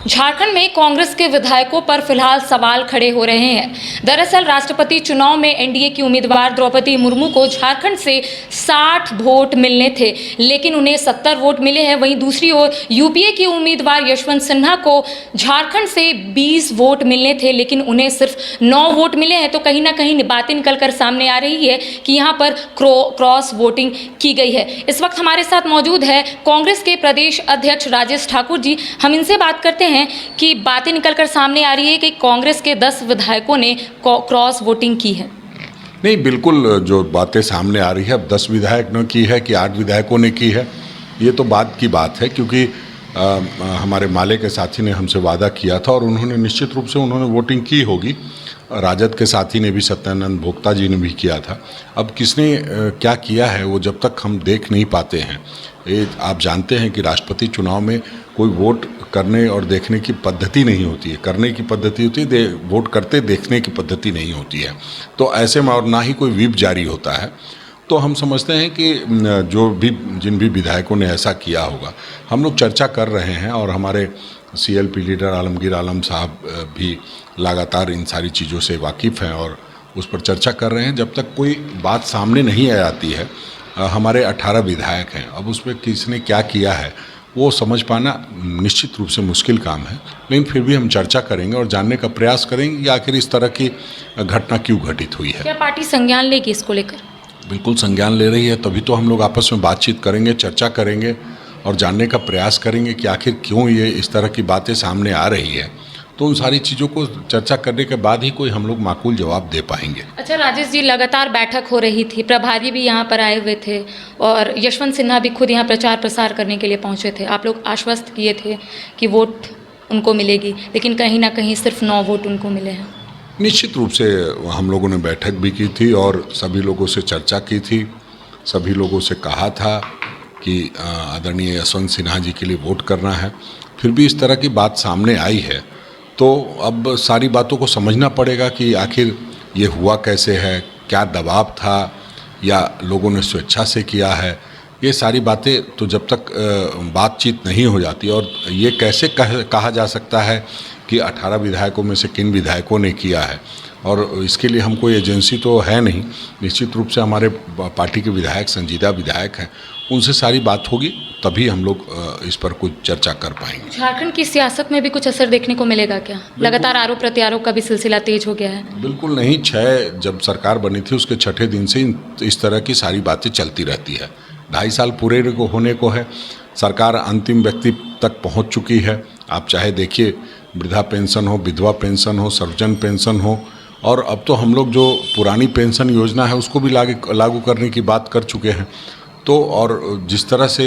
झारखंड में कांग्रेस के विधायकों पर फिलहाल सवाल खड़े हो रहे हैं। दरअसल राष्ट्रपति चुनाव में एनडीए की उम्मीदवार द्रौपदी मुर्मू को झारखंड से 60 वोट मिलने थे, लेकिन उन्हें 70 वोट मिले हैं। वहीं दूसरी ओर यूपीए की उम्मीदवार यशवंत सिन्हा को झारखंड से 20 वोट मिलने थे, लेकिन उन्हें सिर्फ 9 वोट मिले हैं। तो कहीं ना कहीं बातें निकलकर सामने आ रही है कि यहाँ पर क्रॉस वोटिंग की गई है। इस वक्त हमारे साथ मौजूद है कांग्रेस के प्रदेश अध्यक्ष राजेश ठाकुर जी। हम इनसे बात करते हैं कि बातें निकलकर सामने आ रही है कि कांग्रेस के 10 विधायकों ने क्रॉस वोटिंग की है। नहीं, बिल्कुल जो बातें सामने आ रही है, अब 10 विधायक ने की है कि 8 विधायकों ने की है, ये तो बात की बात है। क्योंकि हमारे माले के साथी ने हमसे वादा किया था और उन्होंने निश्चित रूप से उन्होंने वोटिंग की होगी। राजद के साथी ने भी, सत्यानंद भोक्ता जी ने भी किया था। अब किसने क्या किया है वो जब तक हम देख नहीं पाते हैं, ये आप जानते हैं कि राष्ट्रपति चुनाव में कोई वोट करने और देखने की पद्धति नहीं होती है। करने की पद्धति होती है, वोट करते देखने की पद्धति नहीं होती है। तो ऐसे में और ना ही कोई व्हिप जारी होता है। तो हम समझते हैं कि जिन भी विधायकों ने ऐसा किया होगा, हम लोग चर्चा कर रहे हैं और हमारे सीएलपी लीडर आलमगीर आलम साहब भी लगातार इन सारी चीज़ों से वाकिफ़ हैं और उस पर चर्चा कर रहे हैं। जब तक कोई बात सामने नहीं आ जाती है, हमारे 18 विधायक हैं, अब उसमें किसने क्या किया है वो समझ पाना निश्चित रूप से मुश्किल काम है। लेकिन फिर भी हम चर्चा करेंगे और जानने का प्रयास करेंगे कि आखिर इस तरह की घटना क्यों घटित हुई है। क्या पार्टी संज्ञान लेगी इसको लेकर? बिल्कुल संज्ञान ले रही है, तभी तो हम लोग आपस में बातचीत करेंगे, चर्चा करेंगे और जानने का प्रयास करेंगे कि आखिर क्यों ये इस तरह की बातें सामने आ रही है। तो उन सारी चीज़ों को चर्चा करने के बाद ही कोई हम लोग माकूल जवाब दे पाएंगे। अच्छा राजेश जी, लगातार बैठक हो रही थी, प्रभारी भी यहाँ पर आए हुए थे और यशवंत सिन्हा भी खुद यहाँ प्रचार प्रसार करने के लिए पहुँचे थे। आप लोग आश्वस्त किए थे कि वोट उनको मिलेगी, लेकिन कहीं ना कहीं सिर्फ 9 वोट उनको मिले हैं। निश्चित रूप से हम लोगों ने बैठक भी की थी और सभी लोगों से चर्चा की थी। सभी लोगों से कहा था कि आदरणीय यशवंत सिन्हा जी के लिए वोट करना है। फिर भी इस तरह की बात सामने आई है, तो अब सारी बातों को समझना पड़ेगा कि आखिर ये हुआ कैसे है, क्या दबाव था या लोगों ने स्वेच्छा से किया है। ये सारी बातें तो जब तक बातचीत नहीं हो जाती, और ये कैसे कहा जा सकता है कि 18 विधायकों में से किन विधायकों ने किया है, और इसके लिए हम कोई एजेंसी तो है नहीं। निश्चित रूप से हमारे पार्टी के विधायक, संजीदा विधायक हैं, उनसे सारी बात होगी, तभी हम लोग इस पर कुछ चर्चा कर पाएंगे। झारखंड की सियासत में भी कुछ असर देखने को मिलेगा क्या? लगातार आरोप प्रत्यारोप का भी सिलसिला तेज हो गया है। बिल्कुल नहीं, जब सरकार बनी थी उसके 6ठे दिन से इस तरह की सारी बातें चलती रहती है। 2.5 साल पूरे होने को है, सरकार अंतिम व्यक्ति तक पहुंच चुकी है। आप चाहे देखिए, वृद्धा पेंशन हो, विधवा पेंशन हो, सर्वजन पेंशन हो, और अब तो हम लोग जो पुरानी पेंशन योजना है उसको भी लागू करने की बात कर चुके हैं। तो और जिस तरह से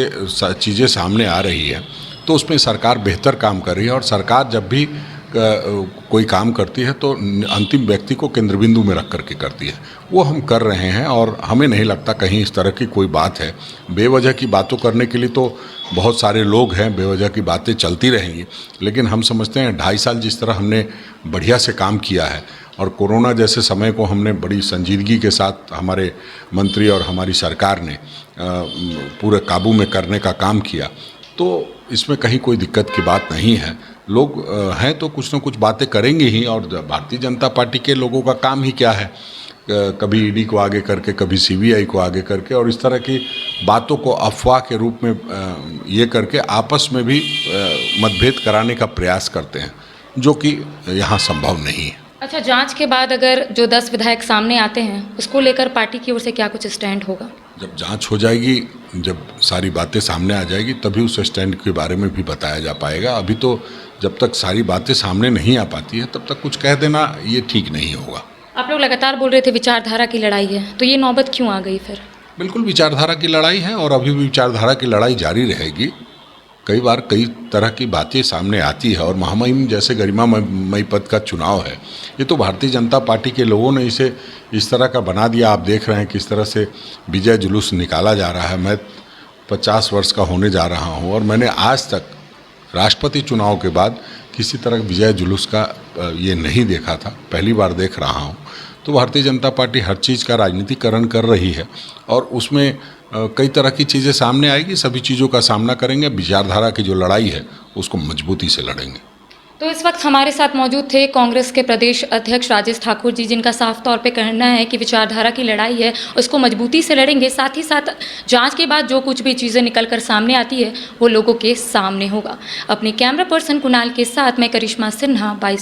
चीज़ें सामने आ रही है, तो उसमें सरकार बेहतर काम कर रही है। और सरकार जब भी कोई काम करती है तो अंतिम व्यक्ति को केंद्र बिंदु में रख करके करती है। वो हम कर रहे हैं और हमें नहीं लगता कहीं इस तरह की कोई बात है। बेवजह की बातों करने के लिए तो बहुत सारे लोग हैं, बेवजह की बातें चलती रहेंगी। लेकिन हम समझते हैं 2.5 साल जिस तरह हमने बढ़िया से काम किया है और कोरोना जैसे समय को हमने बड़ी संजीदगी के साथ हमारे मंत्री और हमारी सरकार ने पूरे काबू में करने का काम किया, तो इसमें कहीं कोई दिक्कत की बात नहीं है। लोग हैं तो कुछ न कुछ बातें करेंगे ही, और भारतीय जनता पार्टी के लोगों का काम ही क्या है, कभी ईडी को आगे करके, कभी सीबीआई को आगे करके, और इस तरह की बातों को अफवाह के रूप में ये करके आपस में भी मतभेद कराने का प्रयास करते हैं, जो कि यहाँ संभव नहीं है। अच्छा, जांच के बाद अगर जो 10 विधायक सामने आते हैं, उसको लेकर पार्टी की ओर से क्या कुछ स्टैंड होगा? जब जांच हो जाएगी, जब सारी बातें सामने आ जाएगी, तभी उस स्टैंड के बारे में भी बताया जा पाएगा। अभी तो जब तक सारी बातें सामने नहीं आ पाती है, तब तक कुछ कह देना ये ठीक नहीं होगा। आप लोग लगातार बोल रहे थे विचारधारा की लड़ाई है, तो ये नौबत क्यों आ गई फिर? बिल्कुल विचारधारा की लड़ाई है और अभी भी विचारधारा की लड़ाई जारी रहेगी। कई बार कई तरह की बातें सामने आती है, और महामहिम जैसे गरिमामय पद का चुनाव है, ये तो भारतीय जनता पार्टी के लोगों ने इसे इस तरह का बना दिया। आप देख रहे हैं किस तरह से विजय जुलूस निकाला जा रहा है। मैं 50 वर्ष का होने जा रहा हूँ और मैंने आज तक राष्ट्रपति चुनाव के बाद किसी तरह विजय जुलूस का ये नहीं देखा था, पहली बार देख रहा हूँ। तो भारतीय जनता पार्टी हर चीज़ का राजनीतिकरण कर रही है और उसमें कई तरह की चीज़ें सामने आएगी। सभी चीज़ों का सामना करेंगे। विचारधारा की जो लड़ाई है उसको मजबूती से लड़ेंगे। तो इस वक्त हमारे साथ मौजूद थे कांग्रेस के प्रदेश अध्यक्ष राजेश ठाकुर जी, जिनका साफ तौर पे कहना है कि विचारधारा की लड़ाई है, उसको मजबूती से लड़ेंगे। साथ ही साथ जांच के बाद जो कुछ भी चीज़ें निकल कर सामने आती है वो लोगों के सामने होगा। अपने कैमरा पर्सन कुणाल के साथ मैं करिश्मा सिन्हा, 22